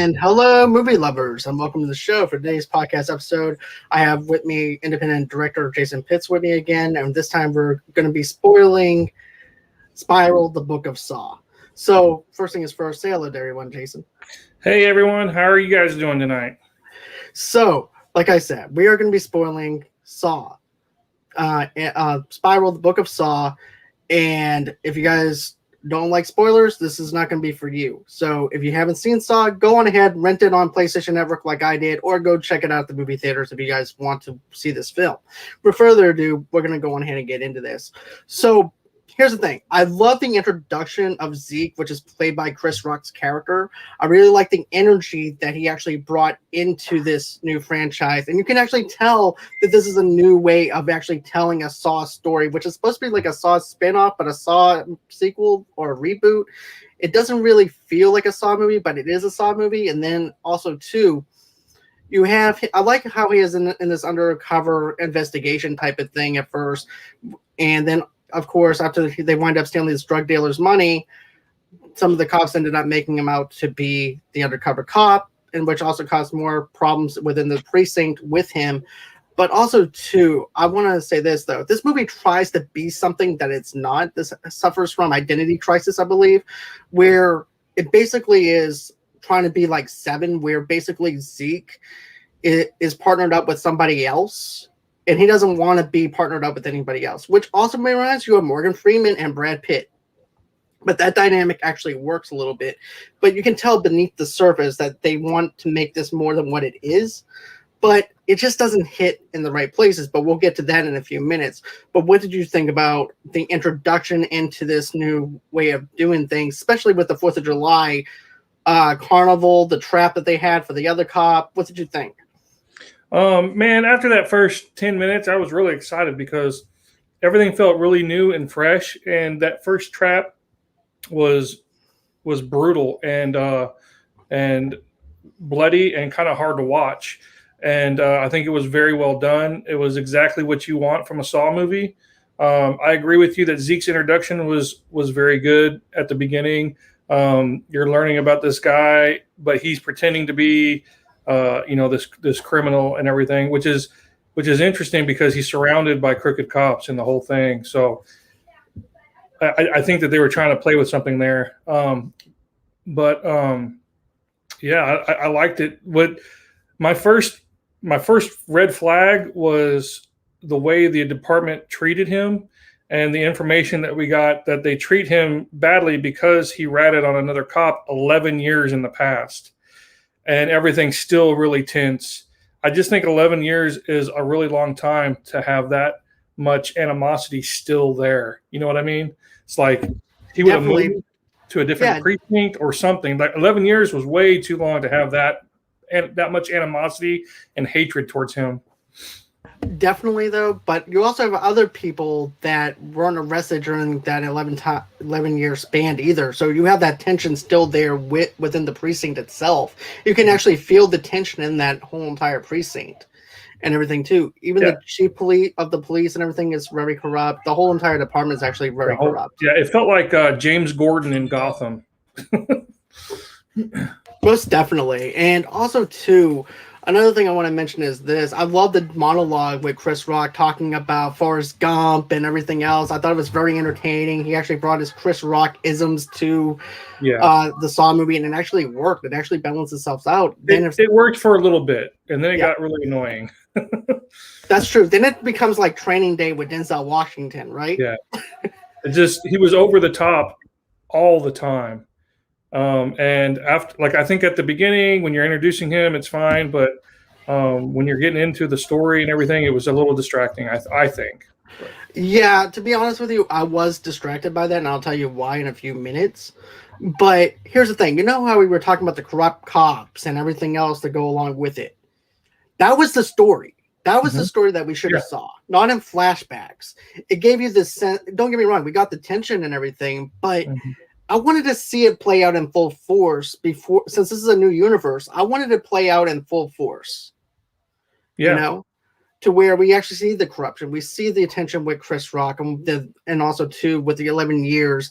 And hello, movie lovers, and welcome to the show. For today's podcast episode, I have with me independent director Jason Pitts with me again, and this time we're going to be spoiling Spiral, the Book of Saw. So, first thing is first, say hello to everyone, Jason. Hey everyone, how are you guys doing tonight? So, like I said, we are going to be spoiling Saw, Spiral, the Book of Saw, and if you guys don't like spoilers, this is not going to be for you. So if you haven't seen Saw, go on ahead, rent it on PlayStation Network like I did, or go check it out at the movie theaters if you guys want to see this film. Without further ado, we're going to go on ahead and get into this. So here's the thing. I love the introduction of Zeke, which is played by Chris Rock's character. I really like the energy that he actually brought into this new franchise. And you can actually tell that this is a new way of actually telling a Saw story, which is supposed to be like a Saw spinoff, but a Saw sequel or a reboot. It doesn't really feel like a Saw movie, but it is a Saw movie. And then also, too, you have, I like how he is in this undercover investigation type of thing at first. And then of course, after they wind up stealing this drug dealer's money, some of the cops ended up making him out to be the undercover cop, and which also caused more problems within the precinct with him. But also, too, I want to say this, though. This movie tries to be something that it's not. This suffers from identity crisis, I believe, where it basically is trying to be like Seven, where basically Zeke is partnered up with somebody else. And he doesn't want to be partnered up with anybody else, which also reminds you of Morgan Freeman and Brad Pitt. But that dynamic actually works a little bit. But you can tell beneath the surface that they want to make this more than what it is. But it just doesn't hit in the right places. But we'll get to that in a few minutes. But what did you think about the introduction into this new way of doing things, especially with the 4th of July carnival, the trap that they had for the other cop? What did you think? Man, after that first 10 minutes, I was really excited because everything felt really new and fresh. And that first trap was brutal and bloody and kind of hard to watch. And I think it was very well done. It was exactly what you want from a Saw movie. I agree with you that Zeke's introduction was very good at the beginning. You're learning about this guy, but he's pretending to be this criminal and everything, which is interesting because he's surrounded by crooked cops in the whole thing. So I think that they were trying to play with something there. I liked it. What my first red flag was the way the department treated him and the information that we got that they treat him badly because he ratted on another cop 11 years in the past. And everything's still really tense. I just think 11 years is a really long time to have that much animosity still there. You know what I mean? It's like he would have moved to a different precinct or something. Like 11 years was way too long to have that much animosity and hatred towards him. Definitely, though, but you also have other people that weren't arrested during that 11-year span either. So you have that tension still there within the precinct itself. You can actually feel the tension in that whole entire precinct and everything, too. Even the chief of the police and everything is very corrupt. The whole entire department is actually very corrupt. Yeah, it felt like James Gordon in Gotham. Most definitely. And also, too, another thing I want to mention is this. I love the monologue with Chris Rock talking about Forrest Gump and everything else. I thought it was very entertaining. He actually brought his Chris Rock isms to the Saw movie, and it actually worked. It actually balanced itself out. It worked for a little bit, and then it got really annoying. That's true. Then it becomes like Training Day with Denzel Washington, right? Yeah. He was over the top all the time. And after, I think at the beginning when you're introducing him, it's fine, but when you're getting into the story and everything, it was a little distracting. I think. Yeah, to be honest with you, I was distracted by that, and I'll tell you why in a few minutes. But here's the thing: you know how we were talking about the corrupt cops and everything else that go along with it. That was the story. That was the story that we should have saw, not in flashbacks. It gave you the sense. Don't get me wrong; we got the tension and everything, but. I wanted to see it play out in full force before, since this is a new universe. I wanted to play out in full force, to where we actually see the corruption. We see the attention with Chris Rock and also too with the 11 years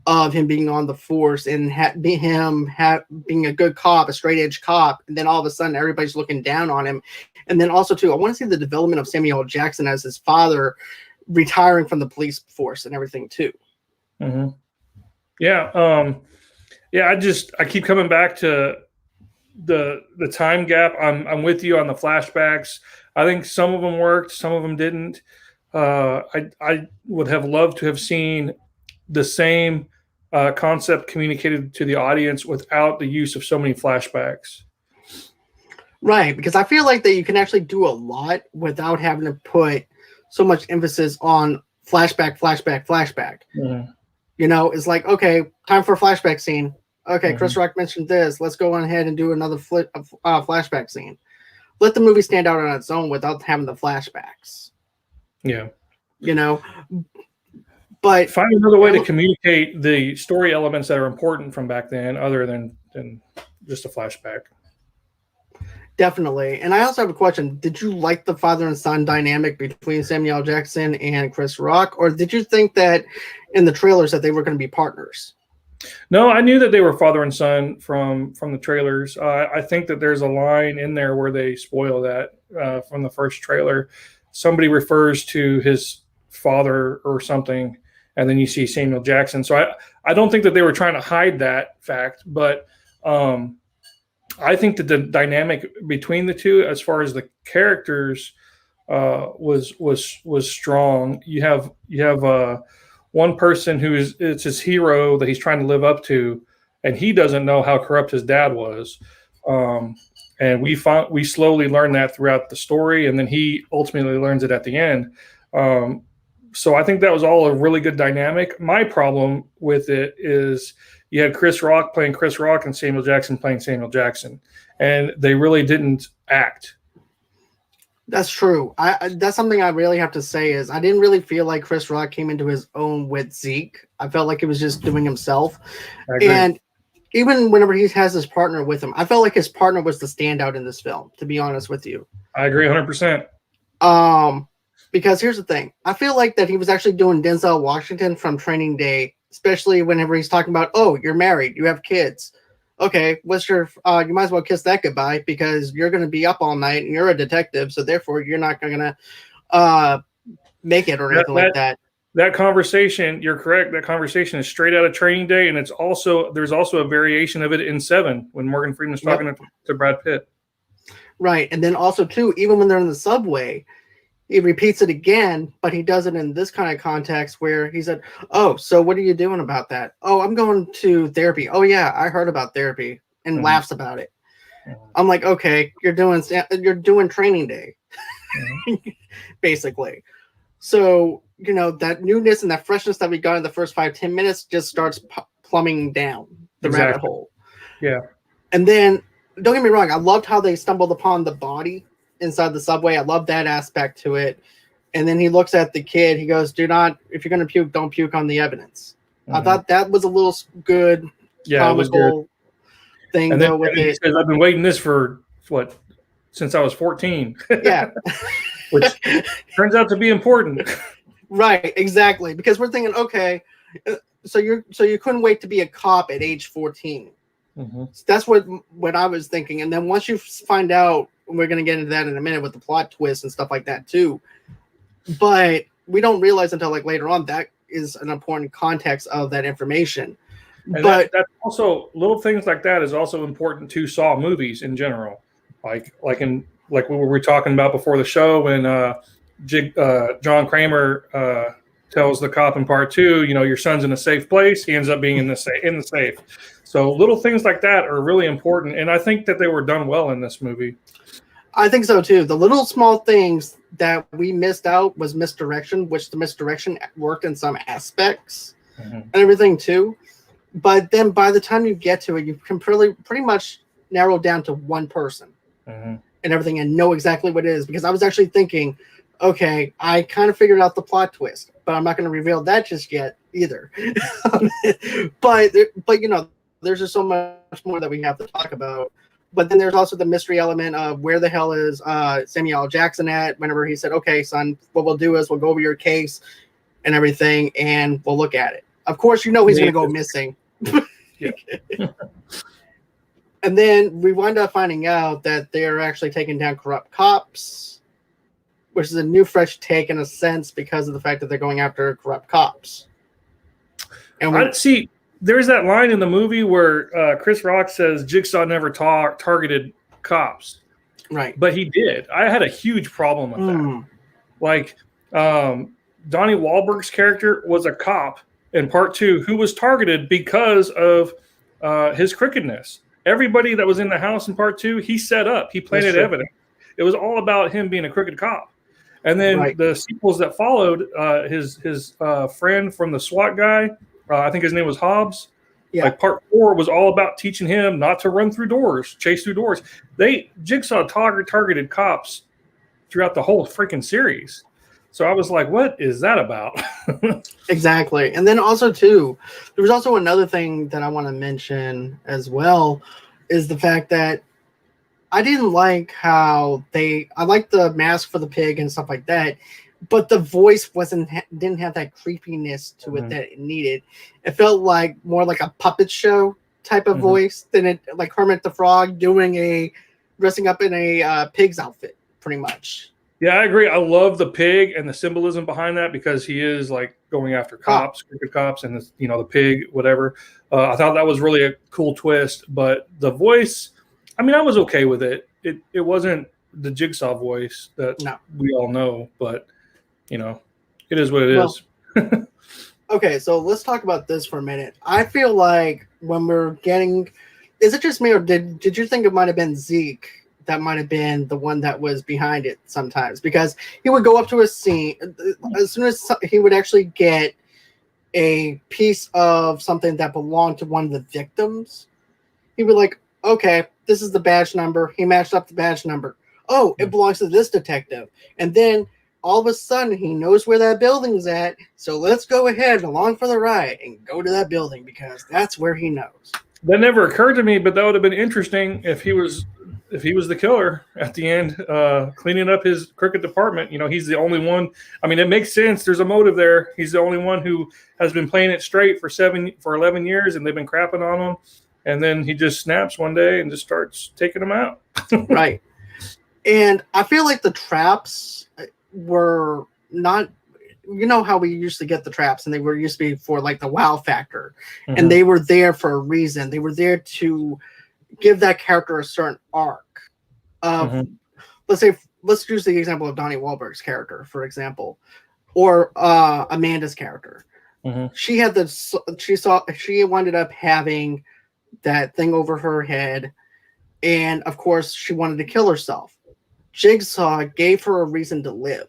of him being on the force and being a good cop, a straight edge cop, and then all of a sudden everybody's looking down on him. And then also too, I want to see the development of Samuel L. Jackson as his father retiring from the police force and everything too. Mm-hmm. Yeah. I keep coming back to the time gap. I'm with you on the flashbacks. I think some of them worked, some of them didn't. I would have loved to have seen the same concept communicated to the audience without the use of so many flashbacks. Right, because I feel like that you can actually do a lot without having to put so much emphasis on flashback. Mm-hmm. You know, it's like, okay, time for a flashback scene. Okay, Mm-hmm. Chris Rock mentioned this. Let's go on ahead and do another flashback scene. Let the movie stand out on its own without having the flashbacks. Yeah. You know, but find another way to communicate the story elements that are important from back then, other than just a flashback. Definitely. And I also have a question. Did you like the father and son dynamic between Samuel L. Jackson and Chris Rock? Or did you think that in the trailers that they were going to be partners? No, I knew that they were father and son from the trailers. I think that there's a line in there where they spoil that from the first trailer. Somebody refers to his father or something, and then you see Samuel Jackson. So I don't think that they were trying to hide that fact, but I think that the dynamic between the two, as far as the characters, was strong. You have one person it's his hero that he's trying to live up to, and he doesn't know how corrupt his dad was. And we slowly learn that throughout the story, and then he ultimately learns it at the end. So I think that was all a really good dynamic. My problem with it is you had Chris Rock playing Chris Rock and Samuel Jackson playing Samuel Jackson, and they really didn't act. That's true. That's something I really have to say is I didn't really feel like Chris Rock came into his own with Zeke. I felt like he was just doing himself. And even whenever he has his partner with him, I felt like his partner was the standout in this film, to be honest with you. I agree 100%. Because here's the thing. I feel like that he was actually doing Denzel Washington from Training Day, especially whenever he's talking about, oh, you're married, you have kids. Okay, what's your you might as well kiss that goodbye because you're going to be up all night and you're a detective, so therefore you're not going to make it or anything like that. That conversation, you're correct. That conversation is straight out of Training Day, and there's also a variation of it in Seven when Morgan Freeman's talking to Brad Pitt. Right, and then also too, even when they're in the subway, he repeats it again, but he does it in this kind of context where he said, "Oh, so what are you doing about that? Oh, I'm going to therapy. Oh yeah, I heard about therapy," and laughs about it. I'm like, okay, you're doing Training Day, basically. So you know that newness and that freshness that we got in the first 5-10 minutes just starts plumbing down the rabbit hole. Yeah, and then don't get me wrong, I loved how they stumbled upon the body inside the subway. I love that aspect to it. And then he looks at the kid. He goes, if you're going to puke, don't puke on the evidence. I thought that was a little good, comical thing. And though then, with it. Says, I've been waiting this for since I was 14. Yeah. Which turns out to be important. Right, exactly. Because we're thinking, okay, so you couldn't wait to be a cop at age 14. Mm-hmm. So that's what I was thinking. And then once you find out, we're going to get into that in a minute with the plot twist and stuff like that too. But we don't realize until like later on that is an important context of that information. And but that's also little things like that is also important to Saw movies in general. Like what we were talking about before the show when John Kramer tells the cop in part 2, your son's in a safe place. He ends up being in the safe. So little things like that are really important, and I think that they were done well in this movie. I think so too. The little small things that we missed out was misdirection, which the misdirection worked in some aspects and everything too. But then by the time you get to it, you can pretty much narrow down to one person and everything and know exactly what it is. Because I was actually thinking, okay, I kind of figured out the plot twist, but I'm not going to reveal that just yet either. but there's just so much more that we have to talk about. But then there's also the mystery element of where the hell is Samuel L. Jackson at whenever he said, okay, son, what we'll do is we'll go over your case and everything, and we'll look at it. Of course, you know he's going to go missing. Yeah. And then we wind up finding out that they're actually taking down corrupt cops, which is a new, fresh take in a sense because of the fact that they're going after corrupt cops. And I see. There's that line in the movie where Chris Rock says Jigsaw never targeted cops, right? But he did. I had a huge problem with that. Like, Donnie Wahlberg's character was a cop in part 2 who was targeted because of his crookedness. Everybody that was in the house in part 2, he set up. He planted evidence. It was all about him being a crooked cop. And then the sequels that followed, his friend from the SWAT guy, I think his name was Hobbs. Yeah. Like part 4 was all about teaching him not to run through doors, chase through doors. Jigsaw targeted cops throughout the whole freaking series. So I was like, what is that about? Exactly. And then also, too, there was also another thing that I want to mention as well is the fact that I didn't like how I liked the mask for the pig and stuff like that, but the voice didn't have that creepiness to it that it needed. It felt like more like a puppet show type of voice than it like Kermit the Frog dressing up in a pig's outfit, pretty much. Yeah, I agree. I love the pig and the symbolism behind that because he is like going after cops, crooked cops, and the pig, whatever. I thought that was really a cool twist. But the voice, I mean, I was okay with it. It wasn't the Jigsaw voice that we all know, but it is what it is. Okay, so let's talk about this for a minute. I feel like when we're getting, is it just me or did you think it might have been Zeke? That might have been the one that was behind it sometimes, because he would go up to a scene as soon as he would actually get a piece of something that belonged to one of the victims. He'd be like, okay, this is the badge number. He matched up the badge number. Oh, it belongs to this detective. And then all of a sudden he knows where that building's at. So let's go ahead along for the ride and go to that building because that's where he knows. That never occurred to me, but that would have been interesting if he was the killer at the end, cleaning up his crooked department. He's the only one. I mean, it makes sense. There's a motive there. He's the only one who has been playing it straight for 11 years, and they've been crapping on him. And then he just snaps one day and just starts taking them out. Right. And I feel like the traps were not, how we used to get the traps, and they were used to be for like the wow factor. And they were there for a reason. They were there to give that character a certain arc. Let's use the example of Donnie Wahlberg's character, for example, or Amanda's character. She ended up having that thing over her head, and of course she wanted to kill herself. Jigsaw gave her a reason to live,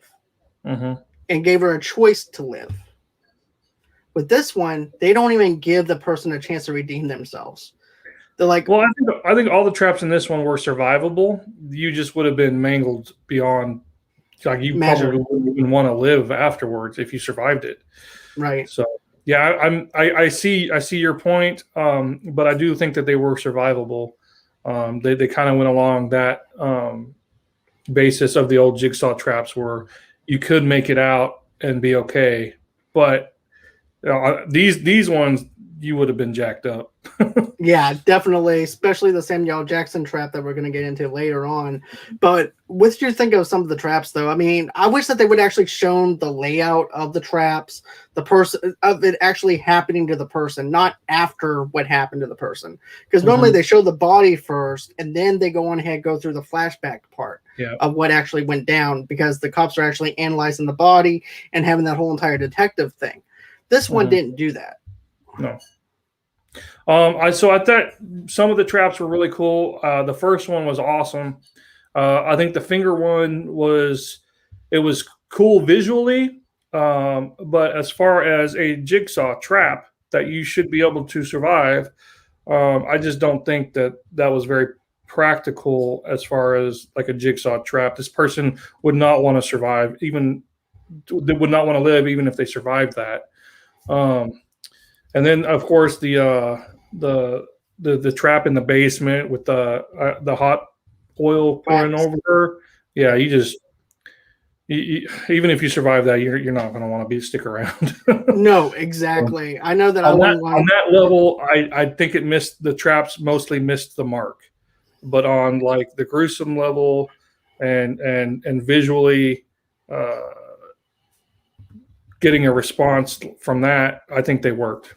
and gave her a choice to live. With this one, they don't even give the person a chance to redeem themselves. They're like, well, I think all the traps in this one were survivable. You just would have been mangled beyond, like you probably wouldn't even want to live afterwards if you survived it. Right. So yeah, I see your point, but I do think that they were survivable. They kind of went along that basis of the old Jigsaw traps where you could make it out and be okay, but these ones you would have been jacked up. Yeah, definitely, especially the Samuel Jackson trap that we're going to get into later on. But what did you think of some of the traps, though? I mean, I wish that they would actually shown the layout of the traps, the person of it actually happening to the person, not after what happened to the person. Because normally they show the body first, and then they go on ahead, go through the flashback part of what actually went down, because the cops are actually analyzing the body and having that whole entire detective thing. This one didn't do that. No. I thought some of the traps were really cool. The first one was awesome. I think the finger one was cool visually, but as far as a Jigsaw trap that you should be able to survive, I just don't think that was very practical as far as like a Jigsaw trap. This person would not want to survive, they would not want to live even if they survived that. And then, of course, the trap in the basement with the hot oil pouring over her. Yeah, you even if you survive that, you're not going to want to stick around. No, exactly. I know that I on wouldn't want. that level, I think the traps mostly missed the mark, but on like the gruesome level and visually getting a response from that, I think they worked.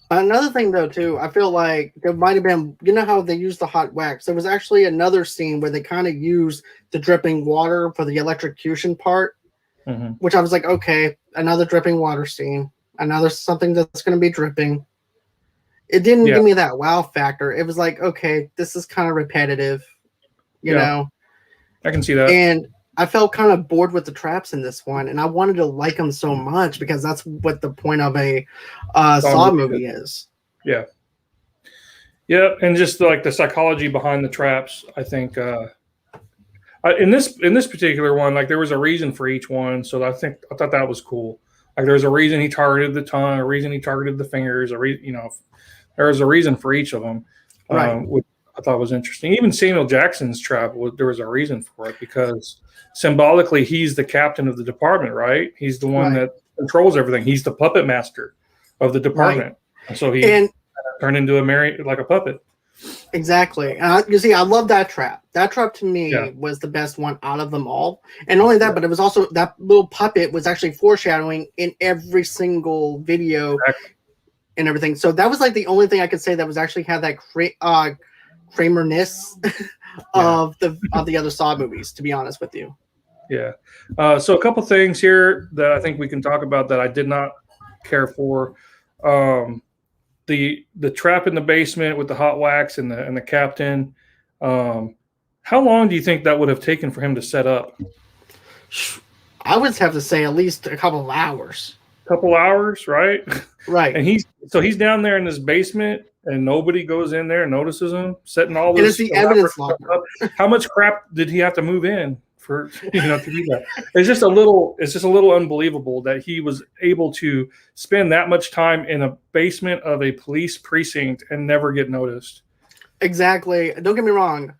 Another thing, though, too, I feel like there might have been, you know how they use the hot wax? There was actually another scene where they kind of used the dripping water for the electrocution part, which I was like, okay, another dripping water scene, another something that's going to be dripping. It didn't give me that wow factor. It was like, okay, this is kind of repetitive, you know? I can see that. And I felt kind of bored with the traps in this one, and I wanted to like them so much because that's what the point of a Saw movie is. Yeah. Yeah, and just like the psychology behind the traps, I think in this particular one, like there was a reason for each one, so I thought that was cool. Like there's a reason he targeted the tongue, a reason he targeted the fingers, there was a reason for each of them, which I thought was interesting. Even Samuel Jackson's trap, there was a reason for it because symbolically he's the captain of the department, right? He's the one that controls everything. He's the puppet master of the department. Right. So he turned into like a puppet. Exactly. You see, I love that trap. That trap to me was the best one out of them all. And not only that, but it was also that little puppet was actually foreshadowing in every single video and everything. So that was like the only thing I could say that was actually had that Kramer-ness of the other Saw movies, to be honest with you. Yeah. So a couple things here that I think we can talk about that I did not care for. The trap in the basement with the hot wax and the captain. How long do you think that would have taken for him to set up? I would have to say at least a couple of hours. Couple hours, right? Right. And he's down there in this basement and nobody goes in there and notices him setting all this. It is the evidence locker. Up. How much crap did he have to move in for to do that? It's just a little unbelievable that he was able to spend that much time in a basement of a police precinct and never get noticed. Exactly. Don't get me wrong.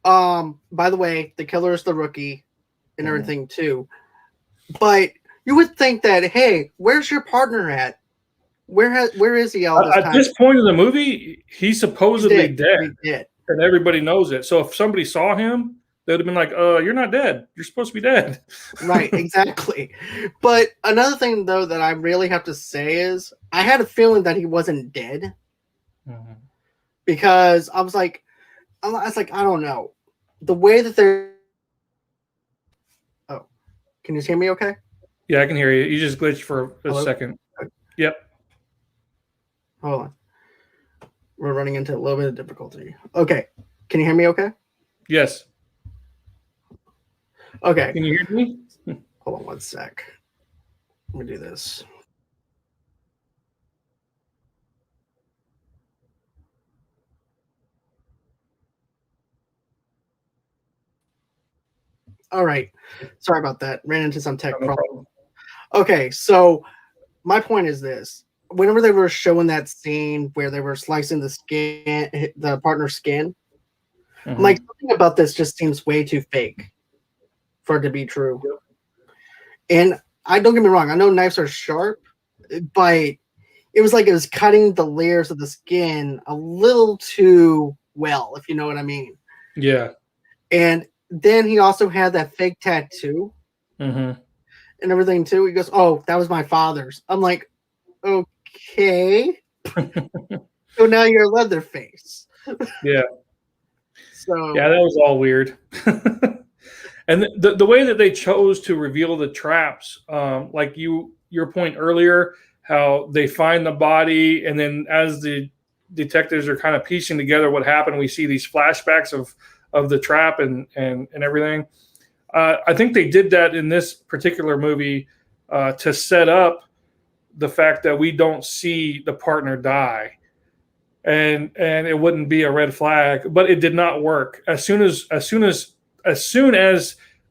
By the way, the killer is the rookie and everything too. But you would think that, hey, where's your partner at? Where is he all this time? At this point in the movie, he's supposedly dead. He did. And everybody knows it. So if somebody saw him, they would have been like, you're not dead. You're supposed to be dead. Right, exactly. But another thing, though, that I really have to say is I had a feeling that he wasn't dead. Because I was like, I don't know. The way that they're... Oh, can you hear me okay? Yeah, I can hear you. You just glitched for a second. Yep. Hold on. We're running into a little bit of difficulty. Okay. Can you hear me okay? Yes. Okay. Can you hear me? Hold on one sec. Let me do this. All right. Sorry about that. Ran into some tech problem. Okay, so my point is this. Whenever they were showing that scene where they were slicing the partner's skin, I'm like, something about this just seems way too fake for it to be true. And I don't get me wrong, I know knives are sharp, but it was like it was cutting the layers of the skin a little too well, if you know what I mean. Yeah. And then he also had that fake tattoo and everything too. He goes, "Oh, that was my father's." I'm like, okay. So now you're Leatherface. Yeah. So yeah, that was all weird. And the way that they chose to reveal the traps, like your point earlier, how they find the body, and then as the detectives are kind of piecing together what happened, we see these flashbacks of the trap and everything. I think they did that in this particular movie to set up the fact that we don't see the partner die, and it wouldn't be a red flag, but it did not work. As soon as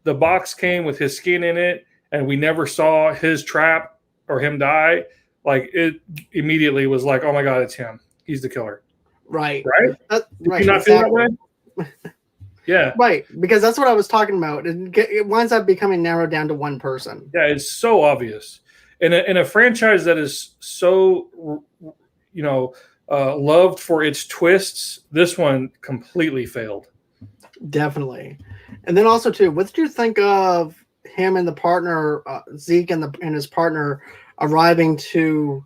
the box came with his skin in it, and we never saw his trap or him die, like it immediately was like, oh my God, it's him. He's the killer. Right. Right. Right. Did you not feel that way? Yeah. Right, because that's what I was talking about. It winds up becoming narrowed down to one person. Yeah, it's so obvious. In a franchise that is so, loved for its twists, this one completely failed. Definitely. And then also too, what did you think of him and the partner, Zeke and his partner arriving to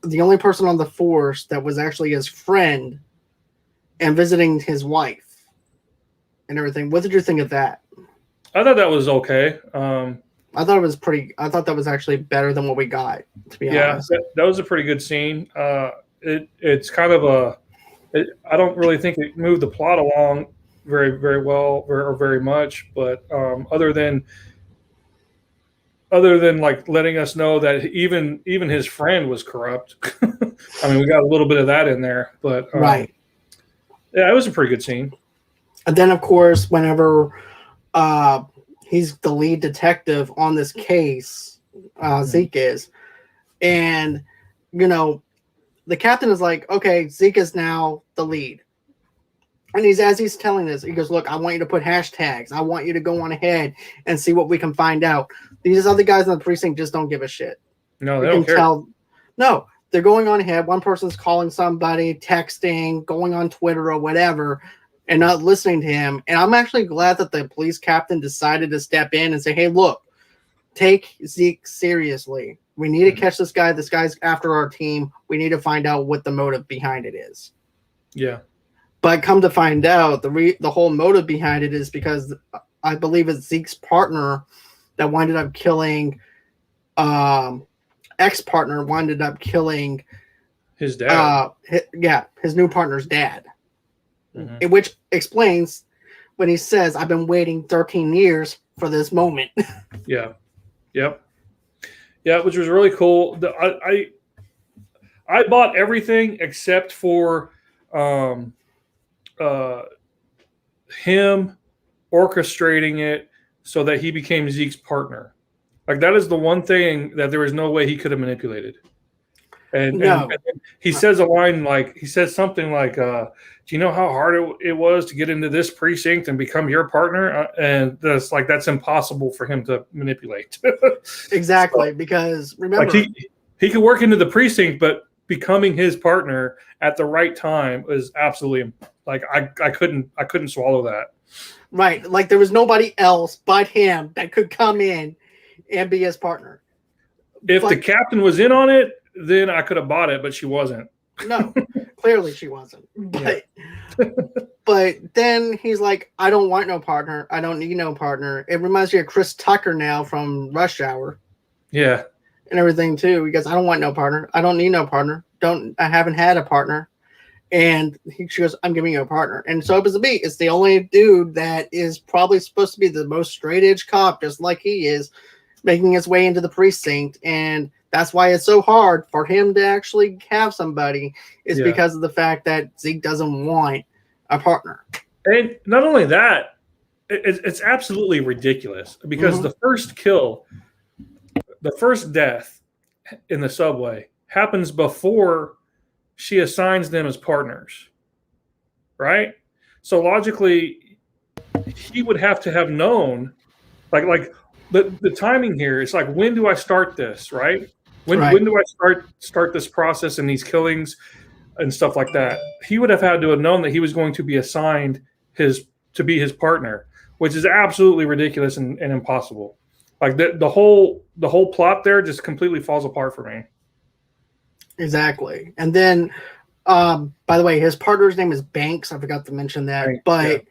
the only person on the force that was actually his friend and visiting his wife and everything? What did you think of that? I thought that was okay. I thought that was actually better than what we got, to be honest. That was a pretty good scene. It's kind of I don't really think it moved the plot along very, very well or very much, but other than like letting us know that even his friend was corrupt. I mean, we got a little bit of that in there, but right. Yeah, it was a pretty good scene. And then, of course, whenever he's the lead detective on this case, Zeke is, and the captain is like, okay, Zeke is now the lead. And as he's telling this, he goes, look, I want you to put hashtags. I want you to go on ahead and see what we can find out. These other guys in the precinct just don't give a shit. No, they don't care. No, they're going on ahead. One person's calling somebody, texting, going on Twitter or whatever, and not listening to him. And I'm actually glad that the police captain decided to step in and say, hey, look, take Zeke seriously. We need to catch this guy. This guy's after our team. We need to find out what the motive behind it is. Yeah. But come to find out, the whole motive behind it is because I believe it's Zeke's partner that winded up killing, ex-partner winded up killing his dad. His new partner's dad. Mm-hmm. Which explains when he says, I've been waiting 13 years for this moment. Yeah. Yep. Yeah, which was really cool. I bought everything except for him orchestrating it so that he became Zeke's partner. Like, that is the one thing that there is no way he could have manipulated. And he says a line like, he says something like, do you know how hard it was to get into this precinct and become your partner? And that's impossible for him to manipulate. Exactly. So, because remember, like he could work into the precinct, but becoming his partner at the right time is absolutely, like, I couldn't swallow that. Right. Like, there was nobody else but him that could come in and be his partner. If the captain was in on it, then I could have bought it, but she wasn't. No, clearly she wasn't. But but then he's like, I don't want no partner. I don't need no partner. It reminds me of Chris Tucker now from Rush Hour. Yeah. And everything too. He goes, I don't want no partner. I don't need no partner. I haven't had a partner. And she goes, I'm giving you a partner. And so happens to be, it's the only dude that is probably supposed to be the most straight edge cop, just like he is, making his way into the precinct. And that's why it's so hard for him to actually have somebody, is because of the fact that Zeke doesn't want a partner. And not only that, it's absolutely ridiculous because the first kill, the first death in the subway happens before she assigns them as partners, right? So logically, he would have to have known, like the timing here is like, when do I start this, right? When do I start this process and these killings and stuff like that? He would have had to have known that he was going to be assigned to be his partner, which is absolutely ridiculous and impossible. Like the whole plot there just completely falls apart for me. Exactly. And then, by the way, his partner's name is Banks. I forgot to mention that. Right.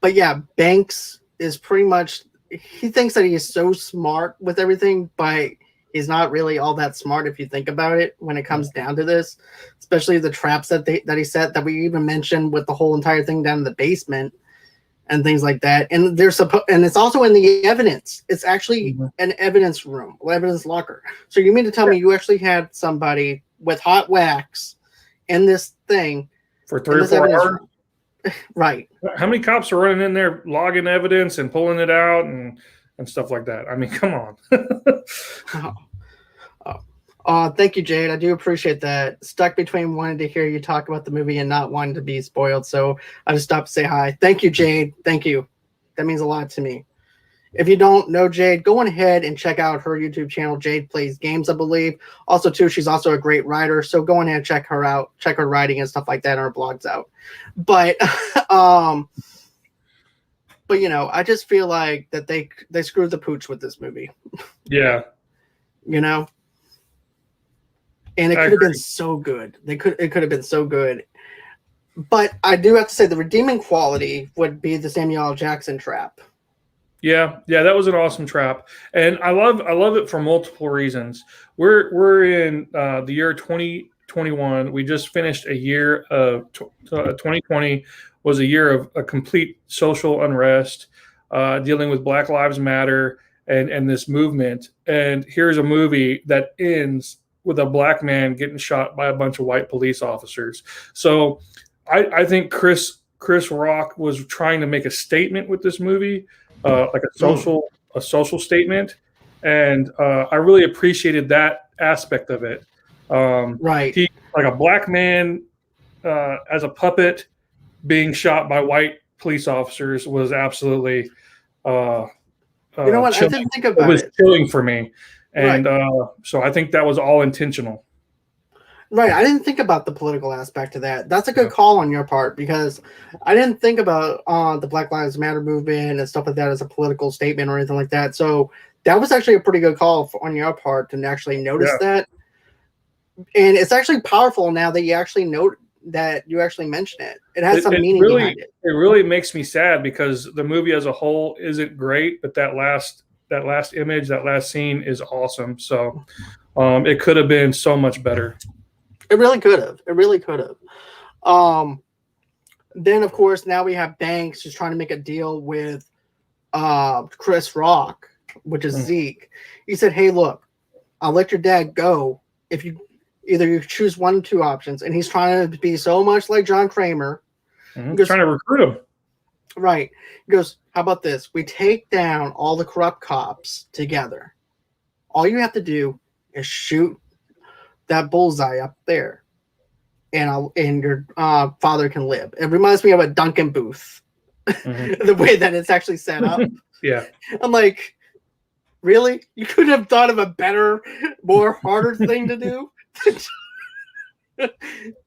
But yeah, Banks is pretty much, he thinks that he is so smart with everything, but he's not really all that smart if you think about it when it comes down to this, especially the traps that he set, that we even mentioned with the whole entire thing down in the basement and things like that. And and it's also in the evidence. It's actually an evidence room, evidence locker. So you mean to tell me you actually had somebody with hot wax in this thing for 3 or 4 hours? Right. How many cops are running in there logging evidence and pulling it out and stuff like that? I mean, come on. Thank you, Jade. I do appreciate that. Stuck between wanting to hear you talk about the movie and not wanting to be spoiled, so I just stopped to say hi. Thank you, Jade. Thank you. That means a lot to me. If you don't know Jade, go on ahead and check out her YouTube channel. Jade Plays Games, I believe. Also, too, she's also a great writer, so go on ahead and check her out. Check her writing and stuff like that, and her blogs out. But, but you know, I just feel like that they screwed the pooch with this movie. Yeah. You know, and it could have been so good. It could have been so good. But I do have to say the redeeming quality would be the Samuel L. Jackson trap. Yeah, that was an awesome trap, and I love it for multiple reasons. We're in the year 2021. We just finished a year of 2020 was a year of a complete social unrest, dealing with Black Lives Matter and this movement. And here's a movie that ends with a black man getting shot by a bunch of white police officers. So I think Chris Rock was trying to make a statement with this movie. Like a social statement, and I really appreciated that aspect of it. Right, he like a black man as a puppet being shot by white police officers was absolutely. You know what? Chilling. I didn't think about it. It was chilling for me, and so I think that was all intentional. Right. I didn't think about the political aspect of that. That's a good call on your part because I didn't think about the Black Lives Matter movement and stuff like that as a political statement or anything like that. So that was actually a pretty good call on your part to actually notice that. And it's actually powerful now that you actually note that you actually mention it. It has some meaning behind it. It really makes me sad because the movie as a whole isn't great, but that last image, that last scene is awesome. So it could have been so much better. It really could have. It really could have. Then, of course, now we have Banks just trying to make a deal with Chris Rock, which is Zeke. He said, hey, look, I'll let your dad go if you choose one of two options. And he's trying to be so much like John Kramer. He goes, trying to recruit him. Right. He goes, how about this? We take down all the corrupt cops together. All you have to do is shoot that bullseye up there, and your father can live. It reminds me of a Duncan Booth, the way that it's actually set up. Yeah, I'm like, really? You couldn't have thought of a better, more harder thing to do?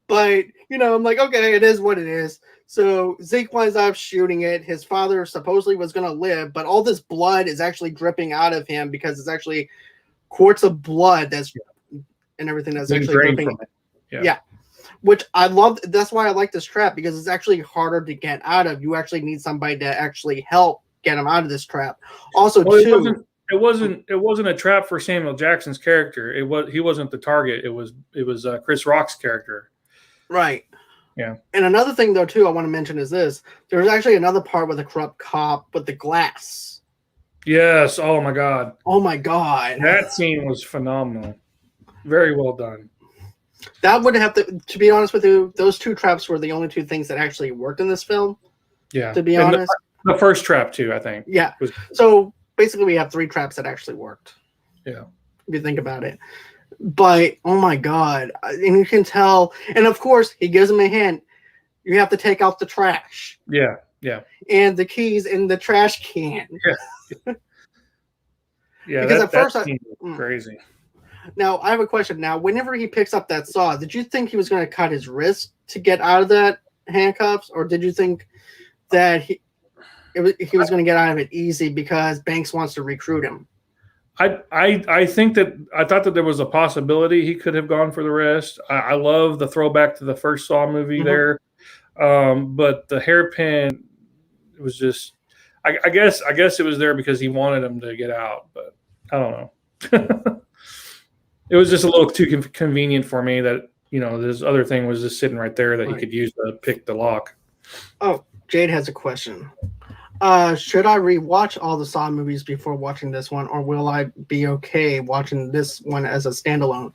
But you know, I'm like, okay, it is what it is. So Zeke winds up shooting it. His father supposedly was going to live, but all this blood is actually dripping out of him because it's actually quarts of blood that's and everything that's actually dripping. Yeah. Which I love. That's why I like this trap because it's actually harder to get out of. You actually need somebody to actually help get him out of this trap. Also, too, it wasn't a trap for Samuel Jackson's character. He wasn't the target. It was Chris Rock's character. Right. Yeah. And another thing though too I want to mention is this. There's actually another part with the corrupt cop with the glass. Yes. Oh my God. Oh my God. That scene was phenomenal. Very well done. That would have to be honest with you, those two traps were the only two things that actually worked in this film. Yeah. To be honest. The first trap too, I think. Yeah. So basically we have three traps that actually worked. Yeah. If you think about it. But oh my God. And you can tell, and of course he gives him a hint. You have to take out the trash. Yeah. Yeah. And the keys in the trash can. Yeah. Yeah. Because at first crazy. Now, I have a question. Now, whenever he picks up that saw, did you think he was going to cut his wrist to get out of that handcuffs? Or did you think that he was going to get out of it easy because Banks wants to recruit him? I think that I thought that there was a possibility he could have gone for the wrist. I love the throwback to the first Saw movie there. But the hairpin, it was just, I guess it was there because he wanted him to get out, but I don't know. It was just a little too convenient for me that, you know, this other thing was just sitting right there that he could use to pick the lock. Oh, Jade has a question. Should I rewatch all the Saw movies before watching this one, or will I be okay watching this one as a standalone?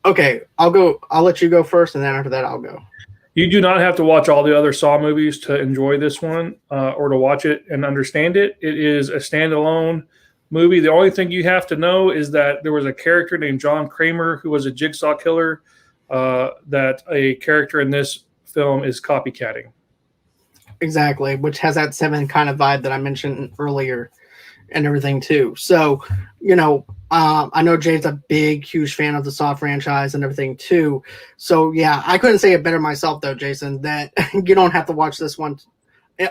Okay, I'll let you go first, and then after that, I'll go. You do not have to watch all the other Saw movies to enjoy this one or to watch it and understand it. It is a standalone movie. The only thing you have to know is that there was a character named John Kramer who was a jigsaw killer. That a character in this film is copycatting. Exactly, which has that Seven kind of vibe that I mentioned earlier and everything too. So, I know Jay's a big, huge fan of the Saw franchise and everything too. So yeah, I couldn't say it better myself though, Jason, that you don't have to watch this one,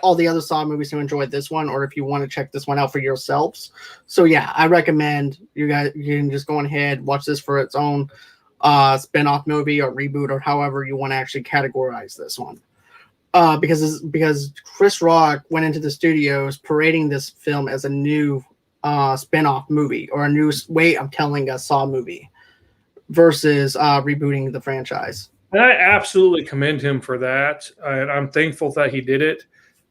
all the other Saw movies to enjoy this one, or if you want to check this one out for yourselves. So yeah, I recommend you can just go ahead, watch this for its own spin-off movie or reboot or however you want to actually categorize this one. Because Chris Rock went into the studios parading this film as a new spin-off movie or a new way of telling a Saw movie versus rebooting the franchise. And I absolutely commend him for that, and I'm thankful that he did it.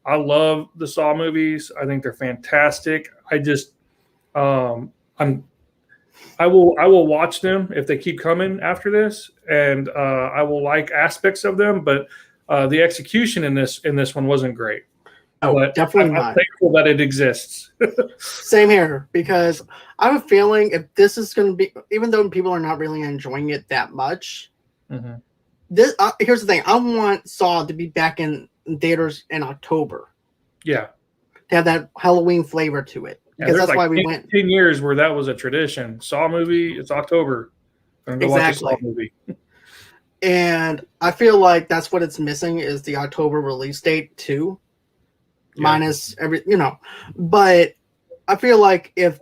I love the Saw movies. I think they're fantastic. I just, I will watch them if they keep coming after this, and I will like aspects of them, but the execution in this one wasn't great. Oh, but definitely I'm thankful that it exists. Same here, because I have a feeling if this is going to be, even though people are not really enjoying it that much, this here's the thing: I want Saw to be back in theaters in October. Yeah, to have that Halloween flavor to it, because that's why we went 10 years where that was a tradition. Saw movie, it's October. I'm gonna go watch a Saw movie. And I feel like that's what it's missing is the October release date too. Yeah. Minus but I feel like if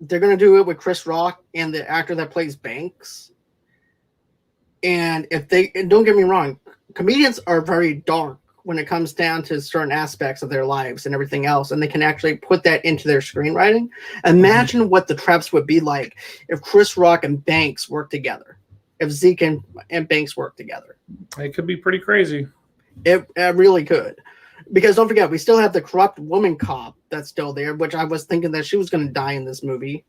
they're going to do it with Chris Rock and the actor that plays Banks, and don't get me wrong, comedians are very dark when it comes down to certain aspects of their lives and everything else, and they can actually put that into their screenwriting. Imagine what the traps would be like if Chris Rock and Banks worked together. If Zeke and Banks work together, it could be pretty crazy. It really could, because don't forget, we still have the corrupt woman cop that's still there, which I was thinking that she was going to die in this movie,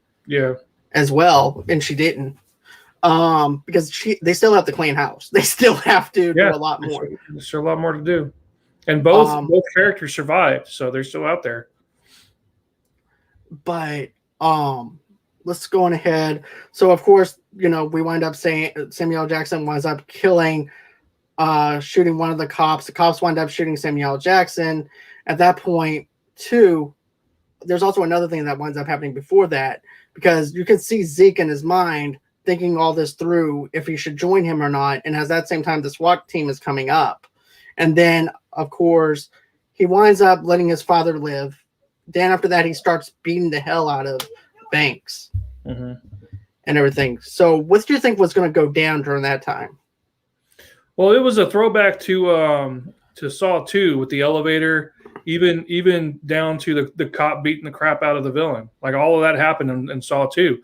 as well, and she didn't, because they still have to clean house. They still have to do a lot more. There's still a lot more to do, and both characters survived, so they're still out there. But let's go on ahead. So, of course, we wind up saying Samuel Jackson winds up killing, shooting one of the cops. The cops wind up shooting Samuel Jackson. At that point, too, there's also another thing that winds up happening before that, because you can see Zeke in his mind thinking all this through, if he should join him or not. And at that same time, the SWAT team is coming up. And then, of course, he winds up letting his father live. Then after that, he starts beating the hell out of Banks and everything. So what do you think was going to go down during that time? Well, it was a throwback to Saw 2 with the elevator, even down to the cop beating the crap out of the villain. Like, all of that happened in Saw 2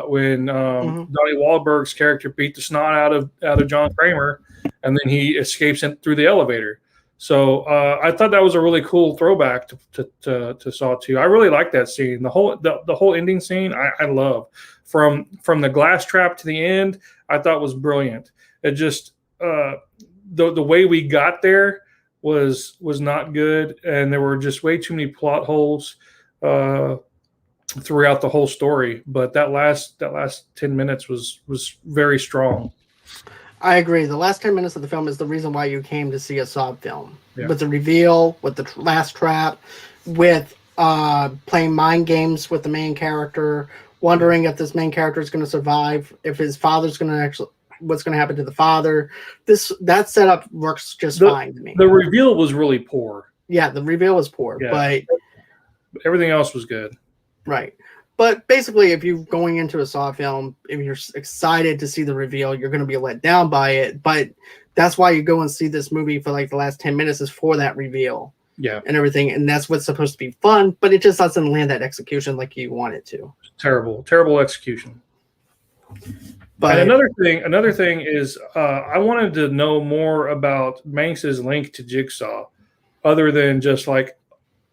when Donnie Wahlberg's character beat the snot out of John Kramer, and then he escapes through the elevator. So I thought that was a really cool throwback to Saw 2. I really like that scene. The whole ending scene I love. From the glass trap to the end, I thought was brilliant. It just the way we got there was not good, and there were just way too many plot holes throughout the whole story. But that last 10 minutes was very strong. I agree. The last 10 minutes of the film is the reason why you came to see a Saw film. Yeah. With the reveal, with the last trap, with playing mind games with the main character, wondering if this main character is going to survive, if his father's going to what's going to happen to the father. That setup works just fine to me. The reveal was really poor. Yeah, the reveal was poor, but everything else was good. Right. But basically, if you're going into a Saw film, if you're excited to see the reveal, you're going to be let down by it. But that's why you go and see this movie for like the last 10 minutes is for that reveal. Yeah. And everything. And that's what's supposed to be fun, but it just doesn't land that execution like you want it to. Terrible execution. But and another thing is I wanted to know more about Banks's link to Jigsaw, other than just like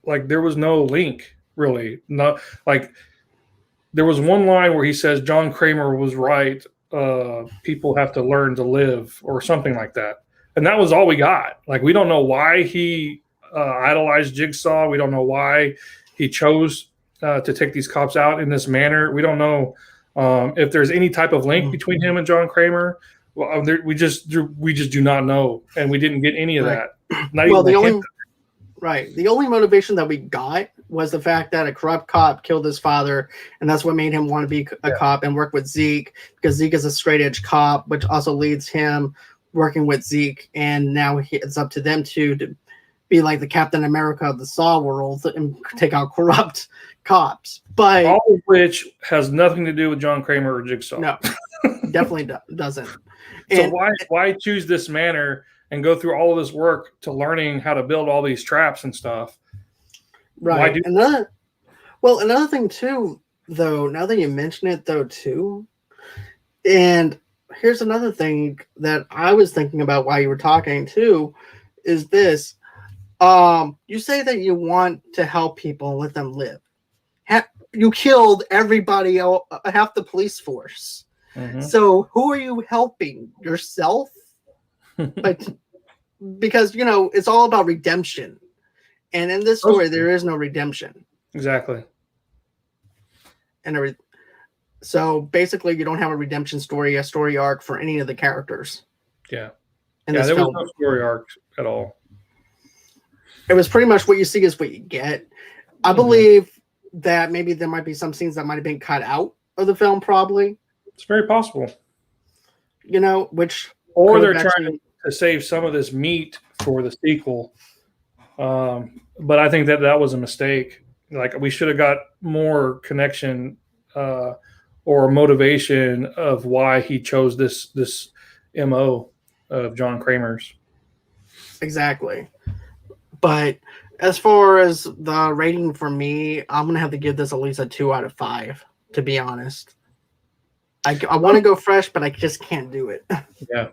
there was no link really. Not like there was one line where he says John Kramer was right. People have to learn to live, or something like that, and that was all we got. Like, we don't know why he idolized Jigsaw. We don't know why he chose to take these cops out in this manner. We don't know if there's any type of link between him and John Kramer. Well, we just do not know, and we didn't get any of that. Not well, even the only motivation that we got was the fact that a corrupt cop killed his father, and that's what made him want to be a cop and work with Zeke, because Zeke is a straight edge cop, which also leads him working with Zeke, and now it's up to them two to be like the Captain America of the Saw world and take out corrupt cops. But all of which has nothing to do with John Kramer or Jigsaw. No, definitely doesn't. So why choose this manner and go through all of this work to learning how to build all these traps and stuff? Right. Another thing too, though, now that you mention it though too, and here's another thing that I was thinking about while you were talking too, is this. You say that you want to help people and let them live. You killed everybody, half the police force. Mm-hmm. So who are you helping? Yourself? Because, it's all about redemption. And in this story, there is no redemption. Exactly. So basically, you don't have a redemption story, a story arc for any of the characters. Yeah. There was no story arc at all. It was pretty much what you see is what you get. I believe that maybe there might be some scenes that might have been cut out of the film, probably. It's very possible. Or they're trying to save some of this meat for the sequel. But I think that was a mistake. Like, we should have got more connection or motivation of why he chose this MO of John Kramer's. Exactly. But as far as the rating for me, I'm going to have to give this at least a 2 out of 5, to be honest. I want to go fresh, but I just can't do it. Yeah.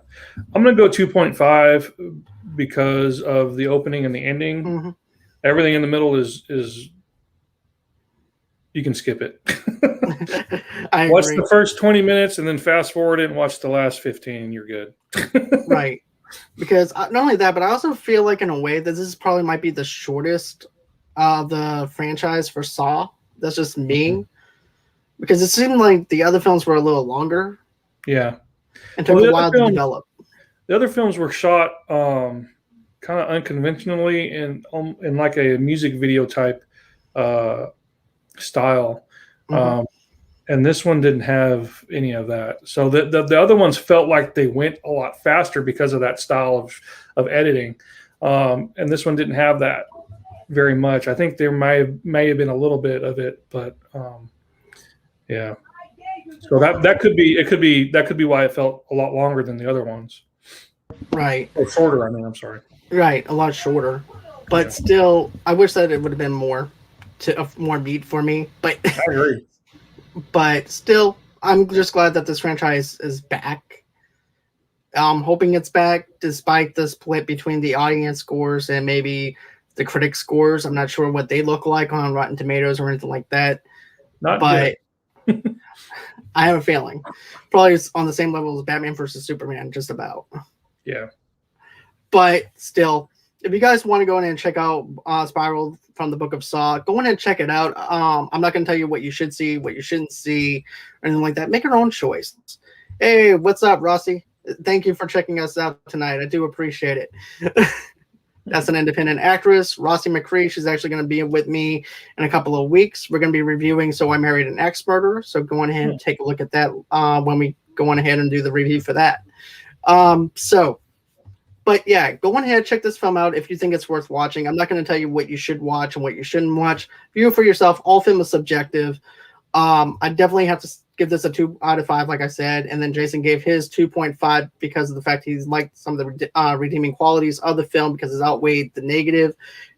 I'm going to go 2.5 because of the opening and the ending. Mm-hmm. Everything in the middle is you can skip it. Watch the first 20 minutes and then fast forward it and watch the last 15 and you're good. Right. Because not only that, but I also feel like in a way that this probably might be the shortest of the franchise for Saw. That's just me. Mm-hmm. Because it seemed like the other films were a little longer. Yeah. And took a while to develop. The other films were shot kind of unconventionally in like a music video type style. Mm-hmm. And this one didn't have any of that. So the other ones felt like they went a lot faster because of that style of editing. And this one didn't have that very much. I think there may have been a little bit of it, but yeah. So that could be why it felt a lot longer than the other ones. Right. Or shorter, I'm sorry. Right, a lot shorter. But still, I wish that it would have been more meat for me. But I agree. But still, I'm just glad that this franchise is back. I'm hoping it's back despite the split between the audience scores and maybe the critic scores. I'm not sure what they look like on Rotten Tomatoes or anything like that. But I have a feeling. Probably it's on the same level as Batman versus Superman, just about. Yeah. But still, if you guys want to go in and check out Spiral from the Book of Saw, go in and check it out. I'm not going to tell you what you should see, what you shouldn't see, or anything like that. Make your own choice. Hey, what's up, Rossi? Thank you for checking us out tonight. I do appreciate it. That's an independent actress, Rossi McCree. She's actually going to be with me in a couple of weeks. We're going to be reviewing So I Married an Axe Murderer. So go on ahead and take a look at that when we go on ahead and do the review for that. But yeah, go on ahead, check this film out if you think it's worth watching. I'm not going to tell you what you should watch and what you shouldn't watch. View it for yourself. All film is subjective. I definitely have to give this a 2 out of 5, like I said. And then Jason gave his 2.5 because of the fact he's liked some of the redeeming qualities of the film because it's outweighed the negative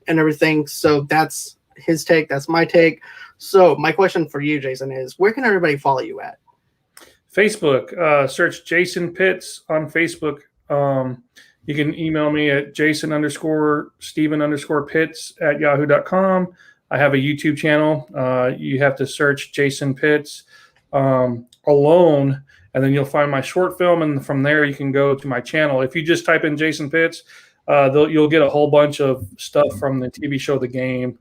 and everything. So that's his take. That's my take. So my question for you, Jason, is where can everybody follow you at? Facebook. Search Jason Pitts on Facebook. You can email me at jason_Stephen_Pitts@yahoo.com. I have a YouTube channel. You have to search Jason Pitts alone, and then you'll find my short film, and from there you can go to my channel. If you just type in Jason Pitts, you'll get a whole bunch of stuff from the TV show The Game,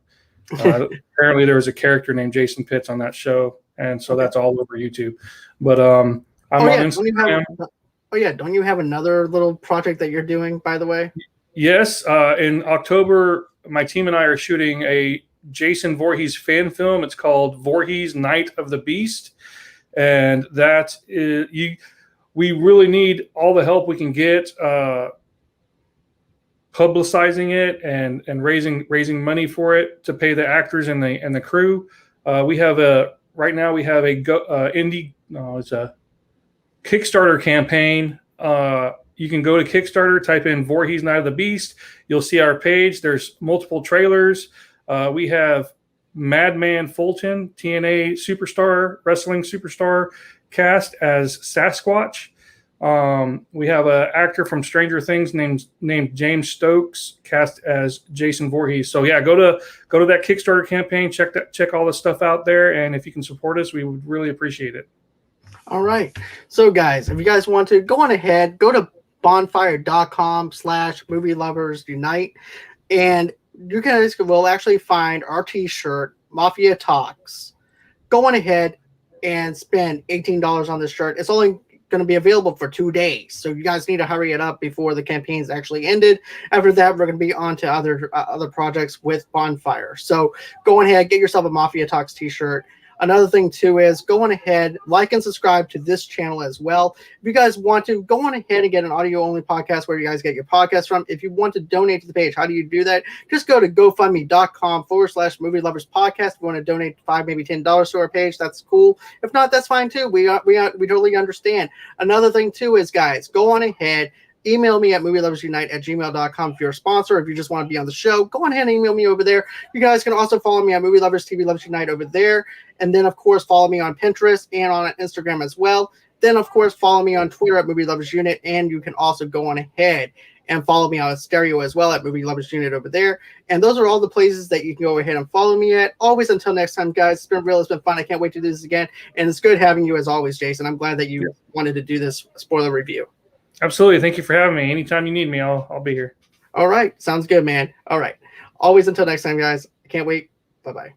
Apparently, there was a character named Jason Pitts on that show, and so that's all over YouTube. But I'm on Instagram. Don't you have another little project that you're doing, by the way? Yes, in October, my team and I are shooting a Jason Voorhees fan film. It's called Voorhees Night of the Beast, and that is we really need all the help we can get publicizing it and raising money for it to pay the actors and the crew. We have a Kickstarter campaign. You can go to Kickstarter, type in Voorhees Night of the Beast. You'll see our page. There's multiple trailers. We have Madman Fulton, TNA superstar, wrestling superstar, cast as Sasquatch. We have an actor from Stranger Things named James Stokes, cast as Jason Voorhees. So yeah, go to that Kickstarter campaign. Check all the stuff out there, and if you can support us, we would really appreciate it. All right. So guys, if you guys want to, go on ahead, go to bonfire.com/movieloversunite, and you guys will actually find our t-shirt, Mafia Talks. Go on ahead and spend $18 on this shirt. It's only going to be available for 2 days, so you guys need to hurry it up before the campaign's actually ended. After that, we're going to be on to other projects with Bonfire. So go on ahead, get yourself a Mafia Talks t-shirt. Another thing too is go on ahead, like and subscribe to this channel as well. If you guys want to, go on ahead and get an audio only podcast where you guys get your podcast from. If you want to donate to the page, how do you do that? Just go to gofundme.com/movie lovers podcast. If you want to donate $5, maybe $10 to our page, that's cool. If not, that's fine too. We totally understand. Another thing too is, guys, go on ahead. Email me at movieloversunite@gmail.com if you're a sponsor. If you just want to be on the show, go on ahead and email me over there. You guys can also follow me on Movie Lovers TV Loves Unite over there. And then, of course, follow me on Pinterest and on Instagram as well. Then, of course, follow me on Twitter at Movie Lovers Unit. And you can also go on ahead and follow me on Stereo as well at Movie Lovers Unit over there. And those are all the places that you can go ahead and follow me at. Always until next time, guys. It's been real. It's been fun. I can't wait to do this again. And it's good having you as always, Jason. I'm glad that you wanted to do this spoiler review. Absolutely. Thank you for having me. Anytime you need me, I'll be here. All right. Sounds good, man. All right. Always until next time, guys. I can't wait. Bye-bye.